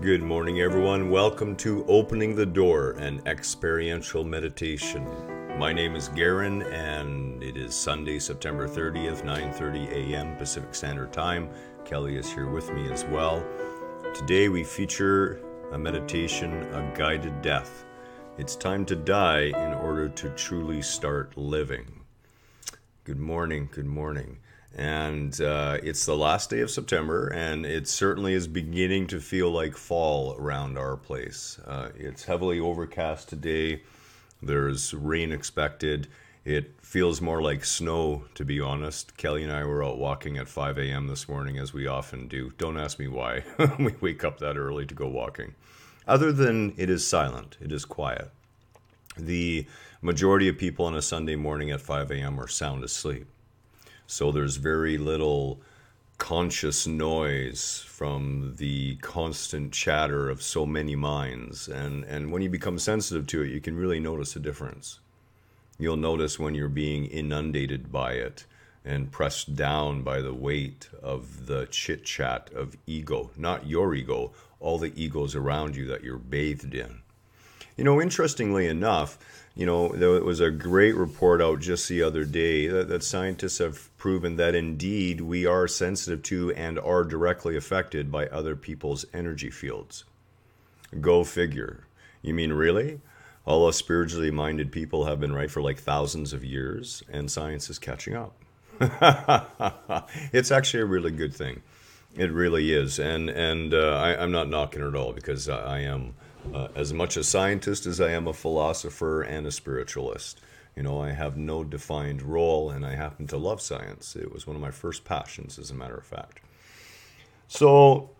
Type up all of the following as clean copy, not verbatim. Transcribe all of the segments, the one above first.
Good morning, everyone. Welcome to Opening the Door, an experiential meditation. My name is Garhen, and it is Sunday, September 30th, 9:30 a.m. Pacific Standard Time. Kelly is here with me as well. Today we feature a meditation, a guided death. It's time to die in order to truly start living. Good morning, good morning. And it's the last day of September, and it certainly is beginning to feel like fall around our place. It's heavily overcast today. There's rain expected. It feels more like snow, to be honest. Kelly and I were out walking at 5 a.m. this morning, as we often do. Don't ask me why. We wake up that early to go walking. Other than it is silent, it is quiet. The majority of people on a Sunday morning at 5 a.m. are sound asleep. So there's very little conscious noise from the constant chatter of so many minds. And when you become sensitive to it, you can really notice a difference. You'll notice when you're being inundated by it and pressed down by the weight of the chit-chat of ego. Not your ego, all the egos around you that you're bathed in. Interestingly enough, there was a great report out just the other day that scientists have proven that indeed we are sensitive to and are directly affected by other people's energy fields. Go figure. You mean really? All us spiritually minded people have been right for like thousands of years, and science is catching up. It's actually a really good thing. It really is. And I'm not knocking it at all, because I am as much a scientist as I am a philosopher and a spiritualist. I have no defined role, and I happen to love science. It was one of my first passions, as a matter of fact. So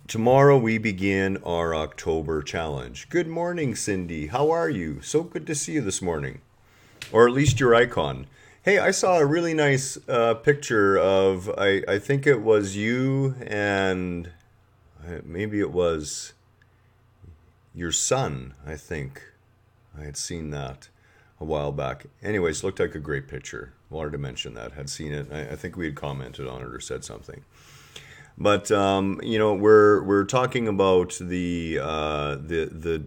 tomorrow we begin our October challenge. Good morning, Cindy. How are you? So good to see you this morning. Or at least your icon. Hey, I saw a really nice picture of, I think it was you and maybe it was your son, I think. I had seen that a while back. Anyways, looked like a great picture. Wanted to mention that. Had seen it. I think we had commented on it or said something. But we're talking about the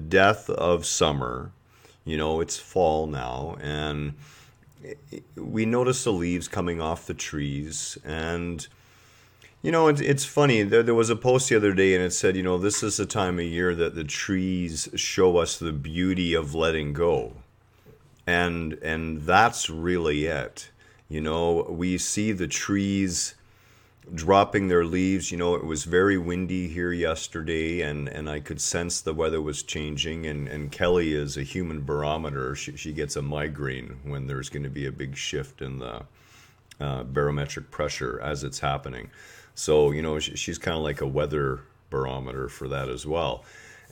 death of summer. It's fall now, and we notice the leaves coming off the trees. And it's funny. There was a post the other day, and it said, this is the time of year that the trees show us the beauty of letting go. And that's really it. We see the trees dropping their leaves. It was very windy here yesterday, and I could sense the weather was changing. And Kelly is a human barometer. She gets a migraine when there's going to be a big shift in the barometric pressure as it's happening. So, she's kind of like a weather barometer for that as well.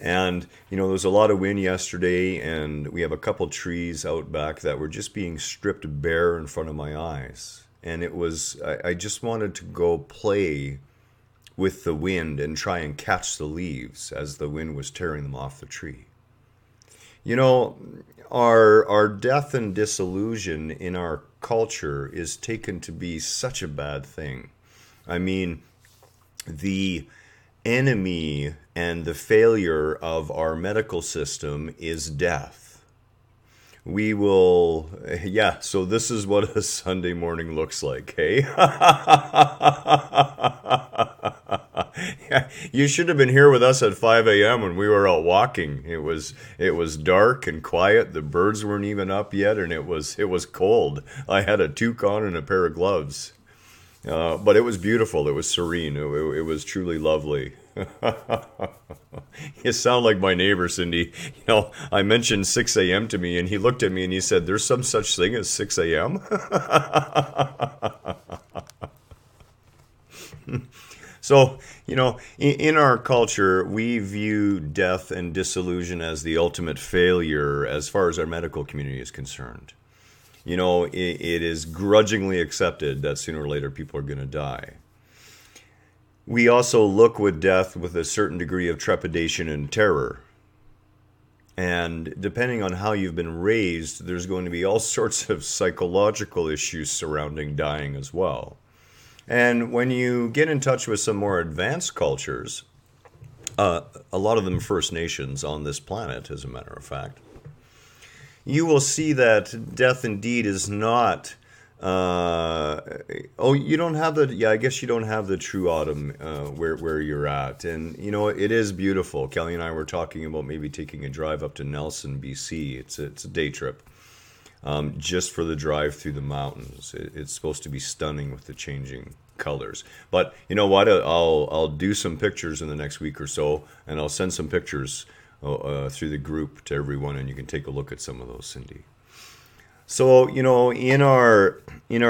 And, there was a lot of wind yesterday, and we have a couple trees out back that were just being stripped bare in front of my eyes. And it was, I just wanted to go play with the wind and try and catch the leaves as the wind was tearing them off the tree. Our death and disillusion in our culture is taken to be such a bad thing. I mean, the enemy and the failure of our medical system is death. We will, so this is what a Sunday morning looks like, hey? You should have been here with us at 5 a.m. when we were out walking. It was dark and quiet. The birds weren't even up yet, and it was cold. I had a toucan and a pair of gloves. But it was beautiful. It was serene. It was truly lovely. You sound like my neighbor, Cindy. I mentioned 6 a.m. to me, and he looked at me and he said, "There's some such thing as 6 a.m.?" So, in our culture, we view death and disillusion as the ultimate failure as far as our medical community is concerned. It is grudgingly accepted that sooner or later people are going to die. We also look with death with a certain degree of trepidation and terror. And depending on how you've been raised, there's going to be all sorts of psychological issues surrounding dying as well. And when you get in touch with some more advanced cultures, a lot of them First Nations on this planet, as a matter of fact, you will see that death indeed is not. You don't have the. Yeah, I guess you don't have the true autumn where you're at, and you know it is beautiful. Kelly and I were talking about maybe taking a drive up to Nelson, BC. It's a day trip, just for the drive through the mountains. It's supposed to be stunning with the changing colors. But you know what? I'll do some pictures in the next week or so, and I'll send some pictures through the group to everyone, and you can take a look at some of those, Cindy. So, you know, in our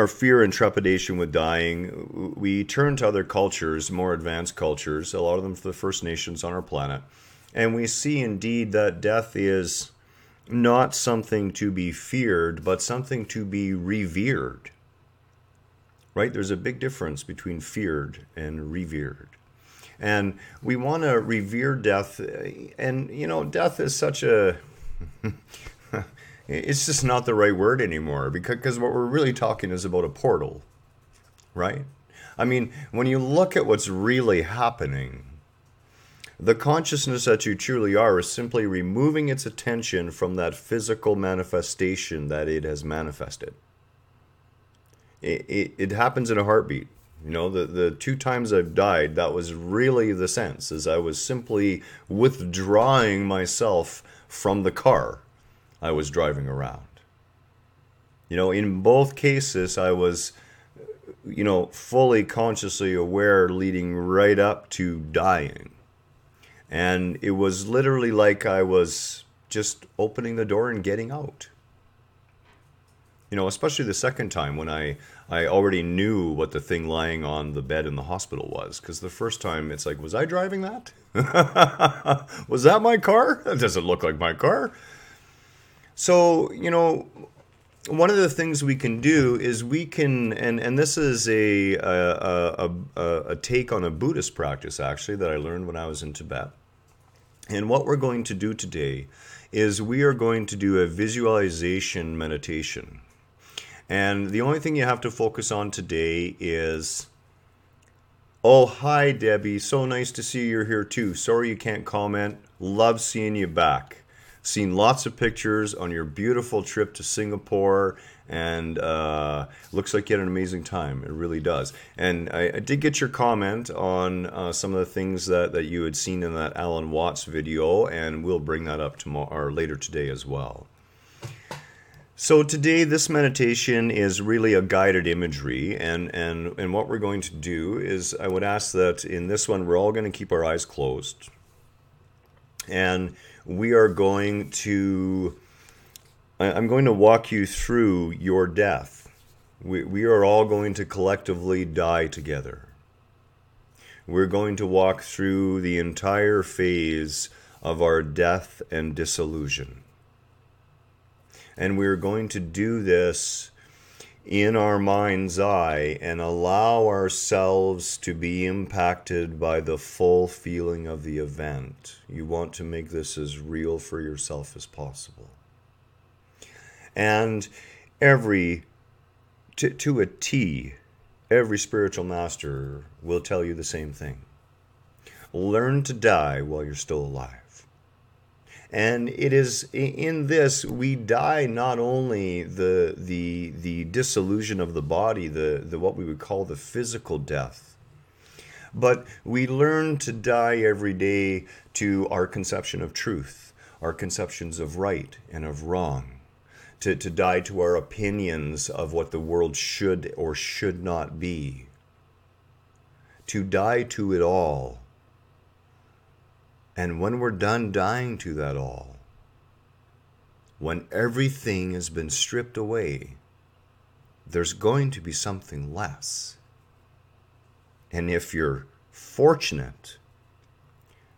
fear and trepidation with dying, we turn to other cultures, more advanced cultures, a lot of them for the First Nations on our planet, and we see indeed that death is not something to be feared, but something to be revered. Right? There's a big difference between feared and revered. And we want to revere death, and you know, death is such a it's just not the right word anymore, because what we're really talking is about a portal, right? I mean, when you look at what's really happening, the consciousness that you truly are is simply removing its attention from that physical manifestation that it has manifested. It happens in a heartbeat. You know, the 2 times I've died, that was really the sense, as I was simply withdrawing myself from the car I was driving around. You know, in both cases, I was, you know, fully consciously aware leading right up to dying. And it was literally like I was just opening the door and getting out. You know, especially the second time when I already knew what the thing lying on the bed in the hospital was. Because the first time, it's like, was I driving that? Was that my car? That doesn't look like my car. So, you know, one of the things we can do is we can, and this is a take on a Buddhist practice, actually, that I learned when I was in Tibet. And what we're going to do today is we are going to do a visualization meditation. And the only thing you have to focus on today is, oh, hi, Debbie. So nice to see you're here, too. Sorry you can't comment. Love seeing you back. Seen lots of pictures on your beautiful trip to Singapore, and looks like you had an amazing time. It really does. And I did get your comment on some of the things that you had seen in that Alan Watts video, and we'll bring that up tomorrow or later today as well. So today, this meditation is really a guided imagery, and what we're going to do is, I would ask that in this one, we're all going to keep our eyes closed, and we are going to, I'm going to walk you through your death. We are all going to collectively die together. We're going to walk through the entire phase of our death and dissolution. And we're going to do this in our mind's eye and allow ourselves to be impacted by the full feeling of the event. You want to make this as real for yourself as possible. And to a T, every spiritual master will tell you the same thing. Learn to die while you're still alive. And it is in this, we die not only the dissolution of the body, the what we would call the physical death, but we learn to die every day to our conception of truth, our conceptions of right and of wrong, to die to our opinions of what the world should or should not be, to die to it all. And when we're done dying to that all, when everything has been stripped away, there's going to be something less. And if you're fortunate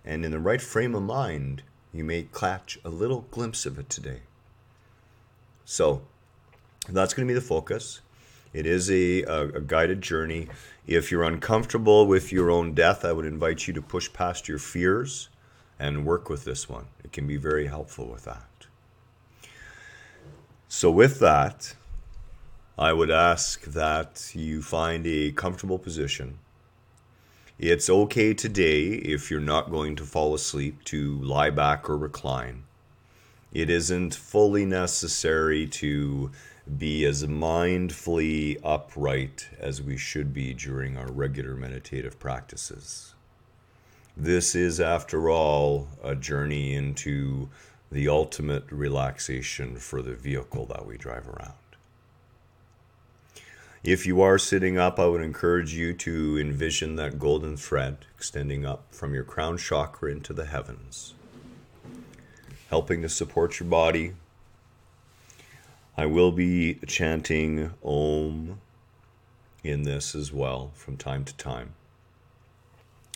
and in the right frame of mind, you may catch a little glimpse of it today. So that's going to be the focus. It is a guided journey. If you're uncomfortable with your own death, I would invite you to push past your fears and work with this one. It can be very helpful with that. So with that, I would ask that you find a comfortable position. It's okay today, if you're not going to fall asleep, to lie back or recline. It isn't fully necessary to be as mindfully upright as we should be during our regular meditative practices. This is, after all, a journey into the ultimate relaxation for the vehicle that we drive around. If you are sitting up, I would encourage you to envision that golden thread extending up from your crown chakra into the heavens, helping to support your body. I will be chanting Om in this as well from time to time.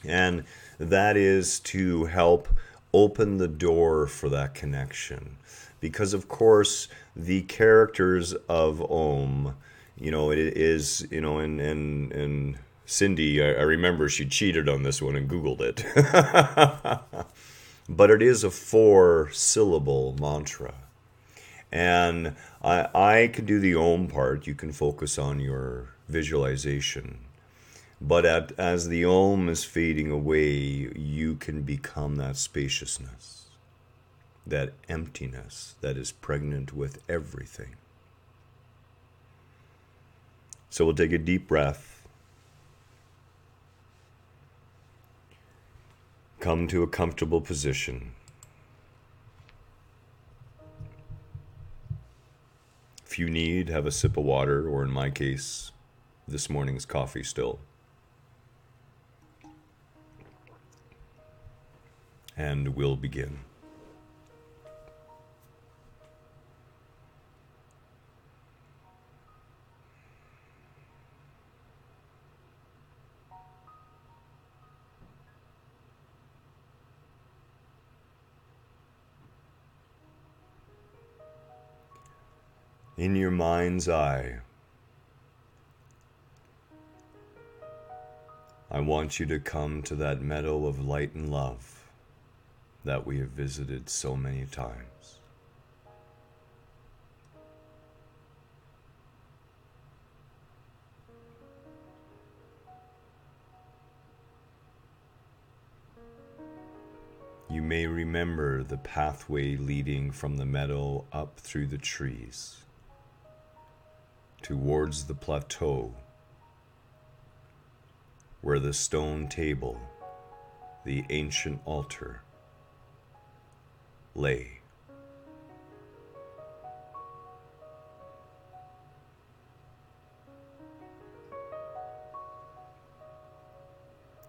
And that is to help open the door for that connection. Because, of course, the characters of Om, it is, and Cindy, I remember she cheated on this one and Googled it. But it is a 4-syllable mantra. And I can do the Om part. You can focus on your visualization. But as the Om is fading away, you can become that spaciousness, that emptiness that is pregnant with everything. So we'll take a deep breath. Come to a comfortable position. If you need, have a sip of water, or in my case, this morning's coffee still. And we'll begin. In your mind's eye, I want you to come to that meadow of light and love that we have visited so many times. You may remember the pathway leading from the meadow up through the trees towards the plateau where the stone table, the ancient altar, lay.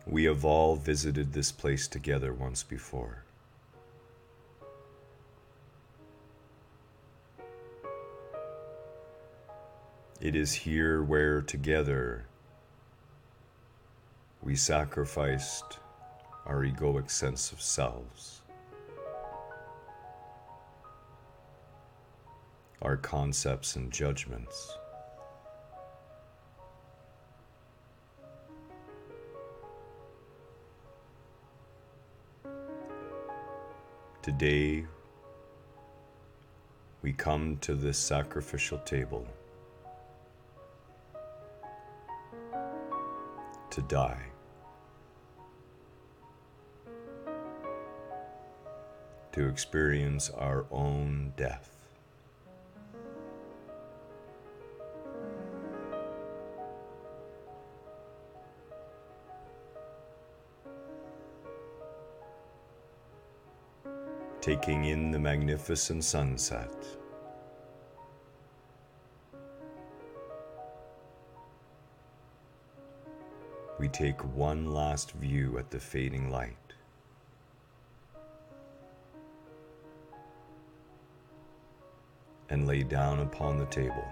We have all visited this place together once before. It is here where together we sacrificed our egoic sense of selves, our concepts and judgments. Today, we come to this sacrificial table to die. To experience our own death. Taking in the magnificent sunset. We take one last view at the fading light. And lay down upon the table.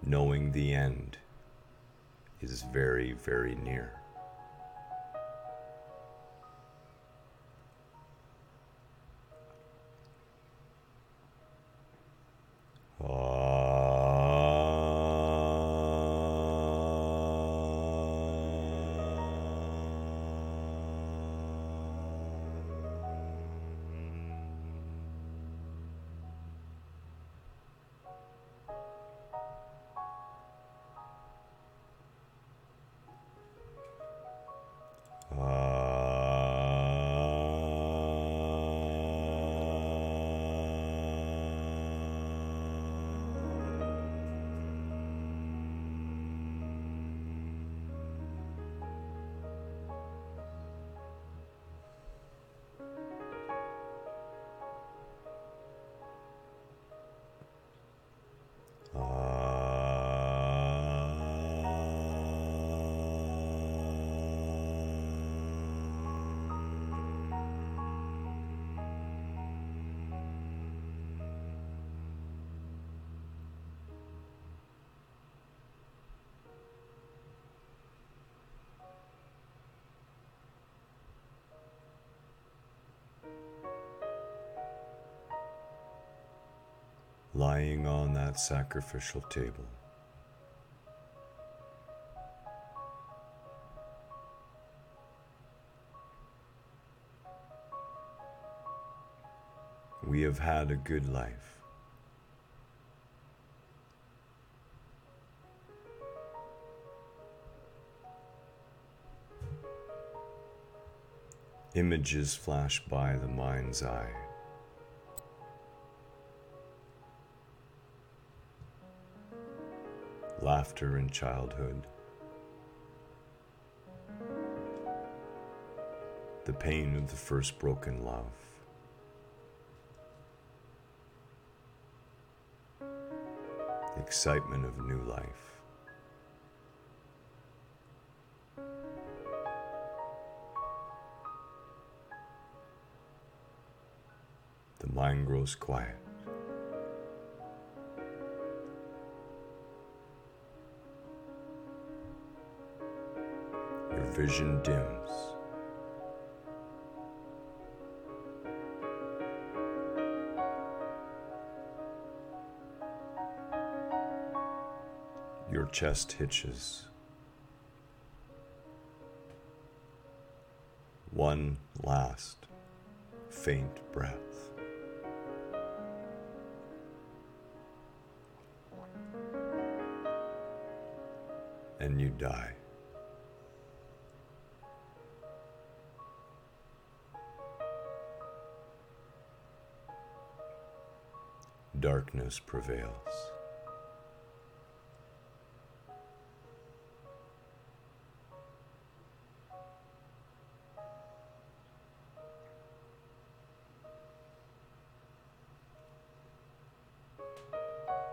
Knowing the end is very, very near. lying on that sacrificial table. We have had a good life. Images flash by the mind's eye. Laughter in childhood. The pain of the first broken love. The excitement of new life. The mind grows quiet. Your vision dims. Your chest hitches. One last faint breath. And you die. Darkness prevails.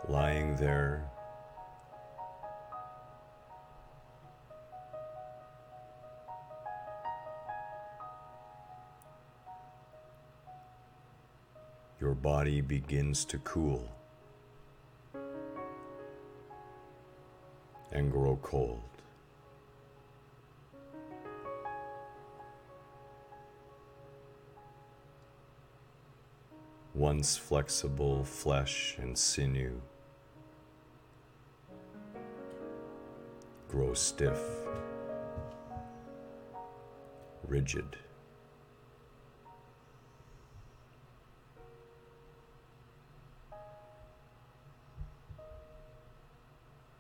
Lying there, your body begins to cool and grow cold. Once flexible flesh and sinew grow stiff, rigid.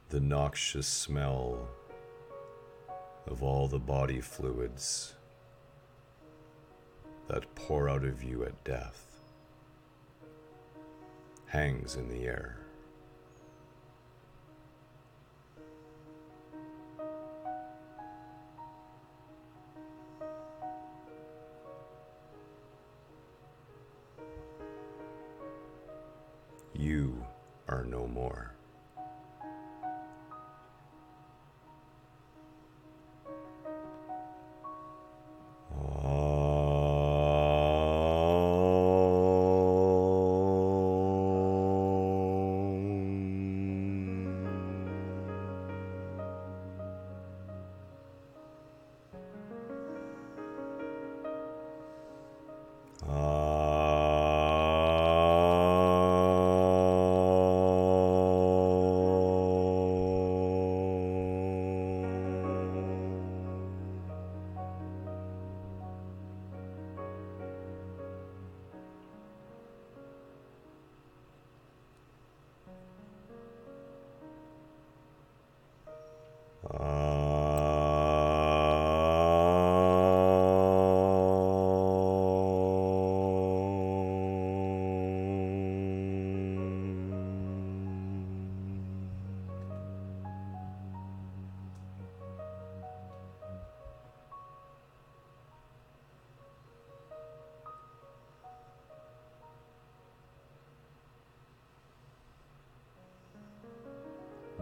The noxious smell of all the body fluids that pour out of you at death hangs in the air. You are no more.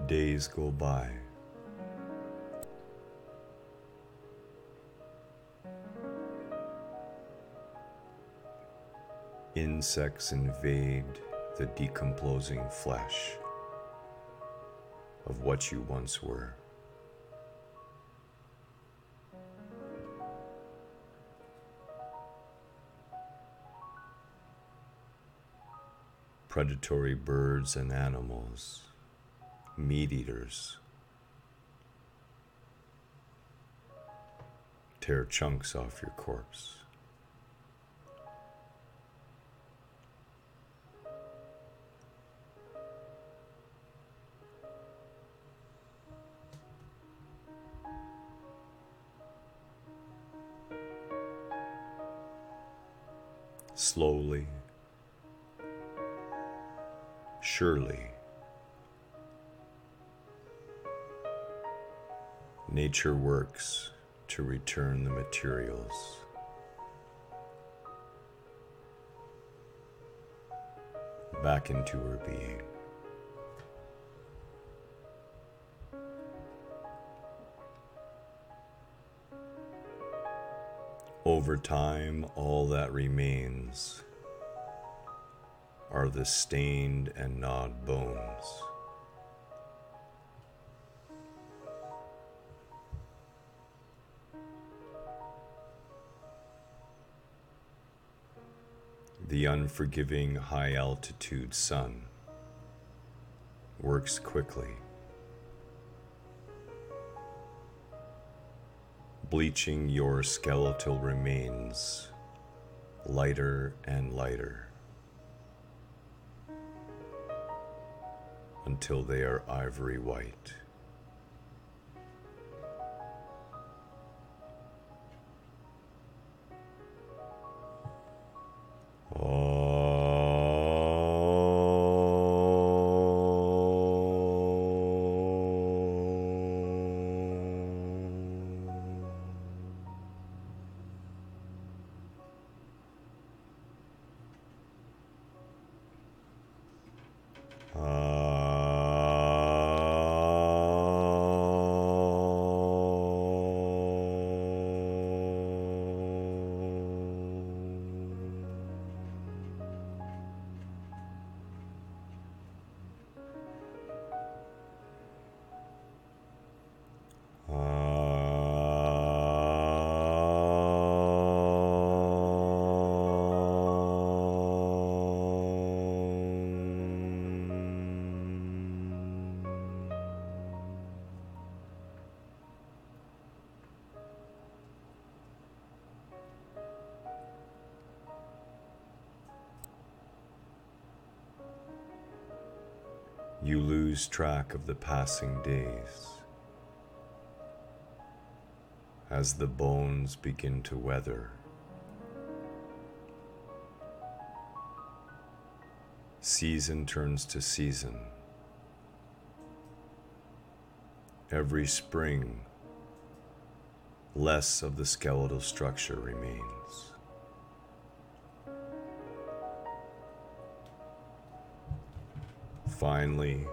Days go by. Insects invade the decomposing flesh of what you once were. predatory birds and animals, meat eaters, tear chunks off your corpse. Slowly, surely, nature works to return the materials. Back into her being. Over time, all that remains are the stained and gnawed bones. The unforgiving high-altitude sun works quickly, bleaching your skeletal remains lighter and lighter until they are ivory white. You lose track of the passing days as the bones begin to weather. Season turns to season. Every spring, less of the skeletal structure remains. Finally,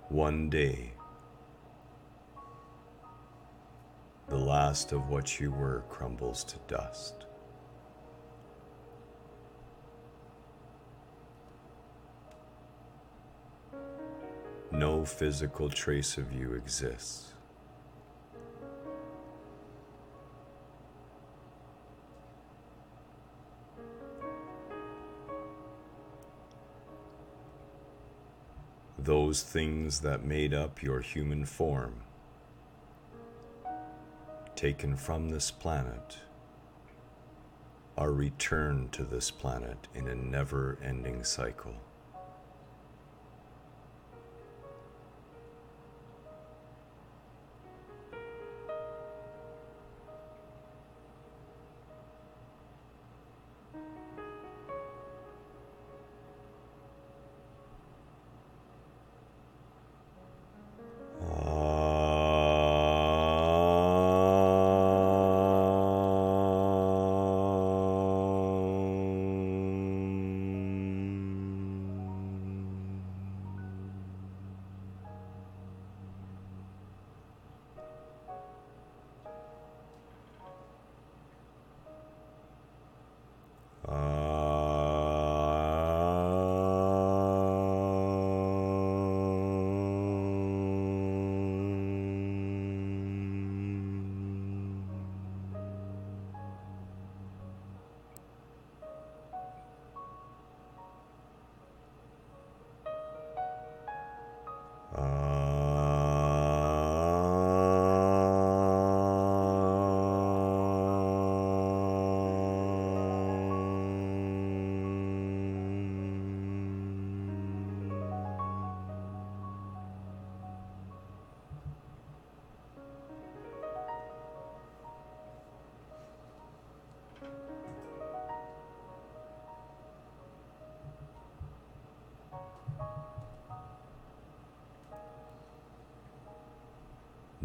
one day, the last of what you were crumbles to dust. No physical trace of you exists. Those things that made up your human form, taken from this planet, are returned to this planet in a never-ending cycle.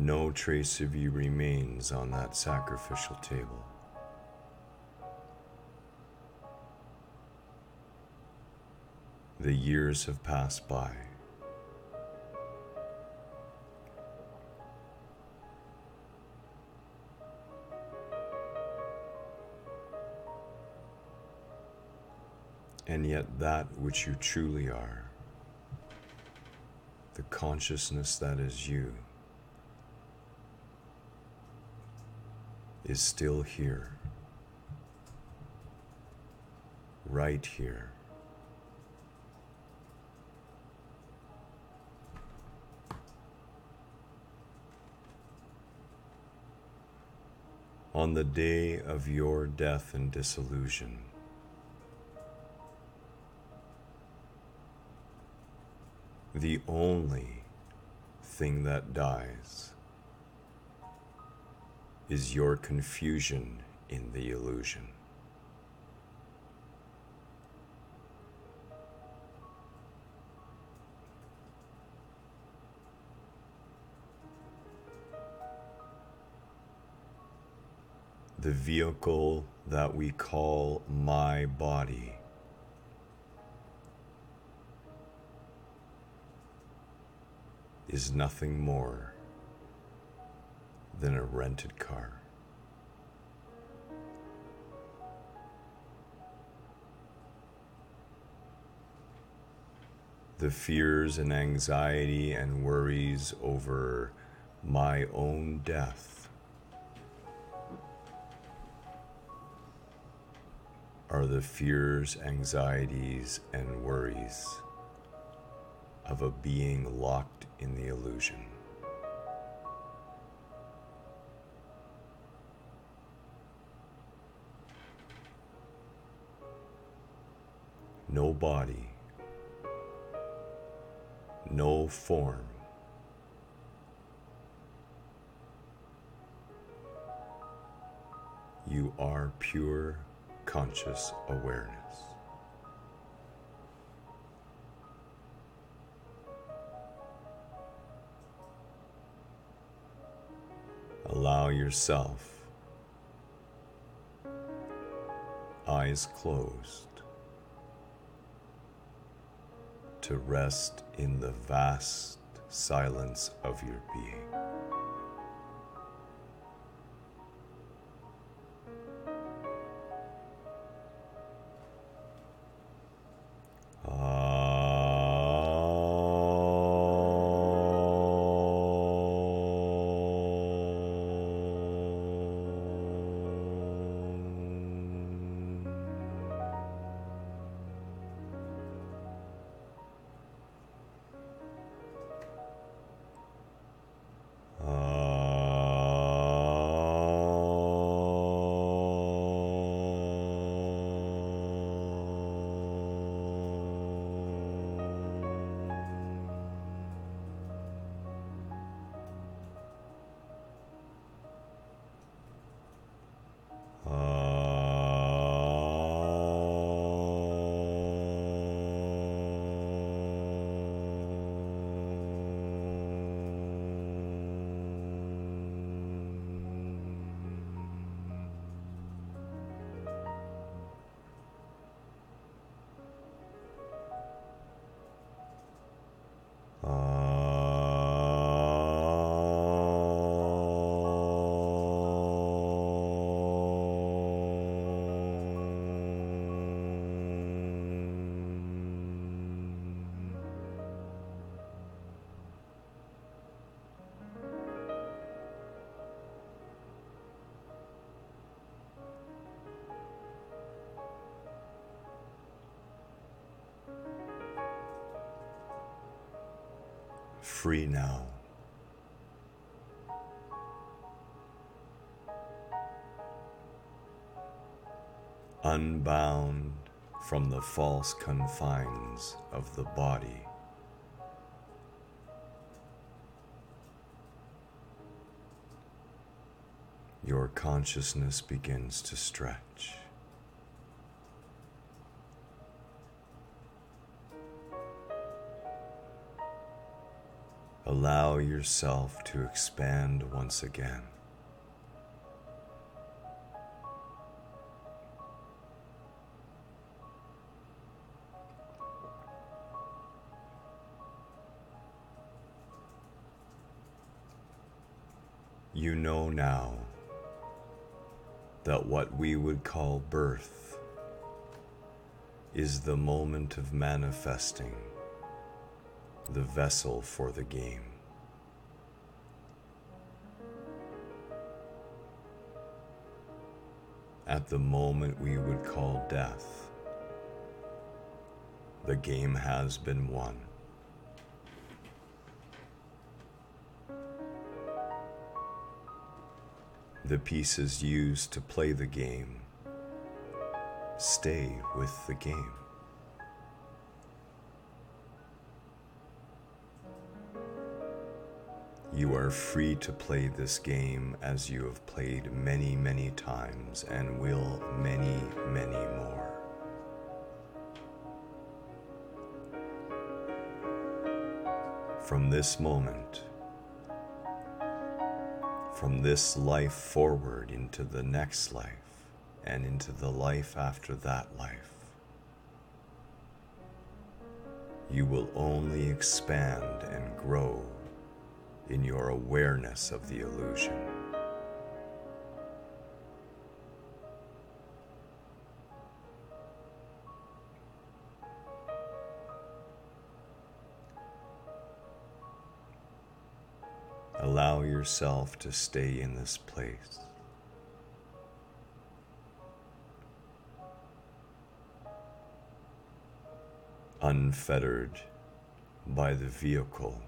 No trace of you remains on that sacrificial table. The years have passed by. And yet that which you truly are, the consciousness that is you, is still here, right here. On the day of your death and dissolution, the only thing that dies is your confusion in the illusion. The vehicle that we call my body is nothing more than a rented car. The fears and anxiety and worries over my own death are the fears, anxieties, and worries of a being locked in the illusion. No body, no form, you are pure conscious awareness. Allow yourself, eyes closed, to rest in the vast silence of your being. Free now. Unbound from the false confines of the body. Your consciousness begins to stretch. Allow yourself to expand once again. You know now that what we would call birth is the moment of manifesting the vessel for the game. At the moment we would call death, the game has been won. The pieces used to play the game stay with the game. You are free to play this game as you have played many, many times and will many, many more. From this moment, from this life forward into the next life and into the life after that life, you will only expand and grow in your awareness of the illusion. Allow yourself to stay in this place. Unfettered by the vehicle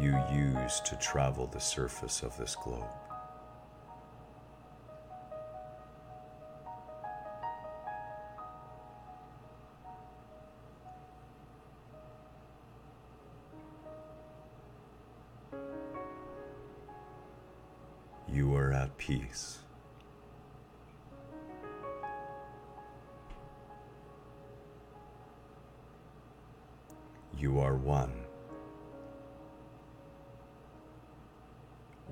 you use to travel the surface of this globe. You are at peace. You are one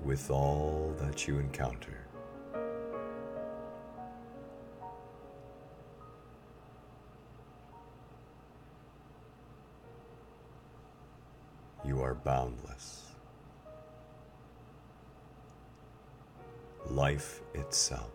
with all that you encounter. You are boundless. Life itself.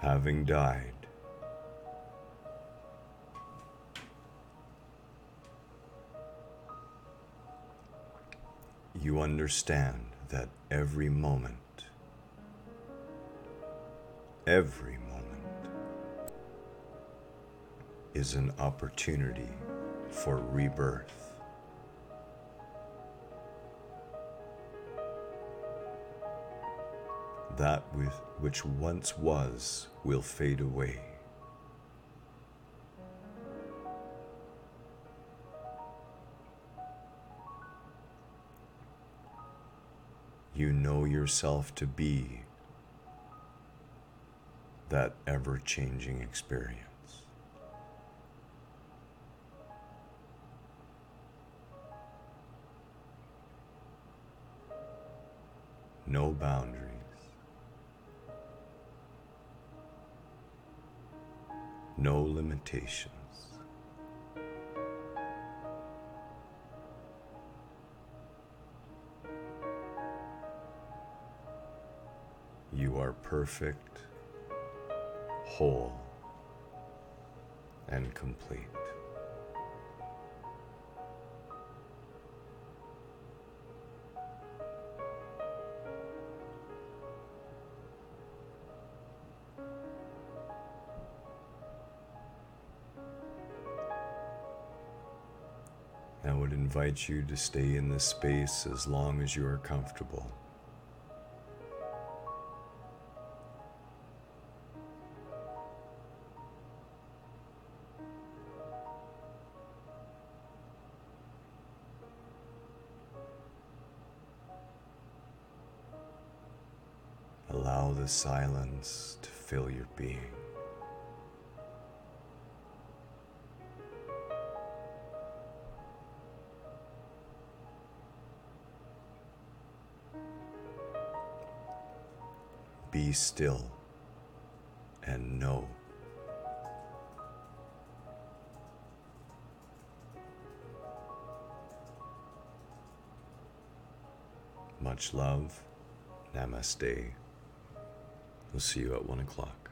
Having died, you understand that every moment is an opportunity for rebirth. That which once was will fade away. you know yourself to be that ever-changing experience. No boundaries. No limitations. You are perfect, whole, and complete. I would invite you to stay in this space as long as you are comfortable. Allow the silence to fill your being. Be still and know. Much love. Namaste. We'll see you at 1 o'clock.